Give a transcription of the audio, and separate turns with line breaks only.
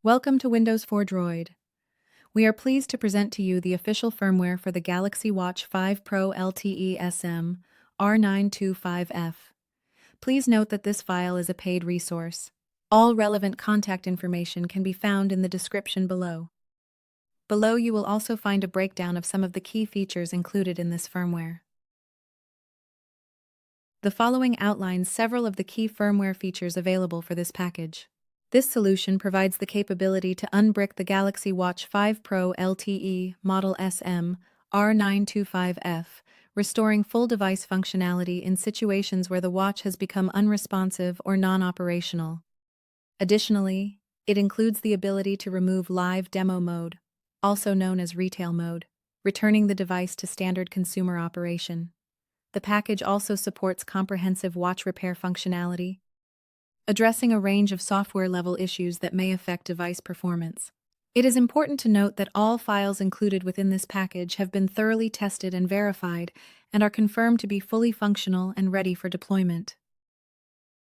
Welcome to Windows 4 Droid. We are pleased to present to you the official firmware for the Galaxy Watch 5 Pro LTE SM-R925F. Please note that this file is a paid resource. All relevant contact information can be found in the description below. Below you will also find a breakdown of some of the key features included in this firmware. The following outlines several of the key firmware features available for this package. This solution provides the capability to unbrick the Galaxy Watch 5 Pro LTE model SM-R925F, restoring full device functionality in situations where the watch has become unresponsive or non-operational. Additionally, it includes the ability to remove live demo mode, also known as retail mode, returning the device to standard consumer operation. The package also supports comprehensive watch repair functionality, addressing a range of software-level issues that may affect device performance. It is important to note that all files included within this package have been thoroughly tested and verified and are confirmed to be fully functional and ready for deployment.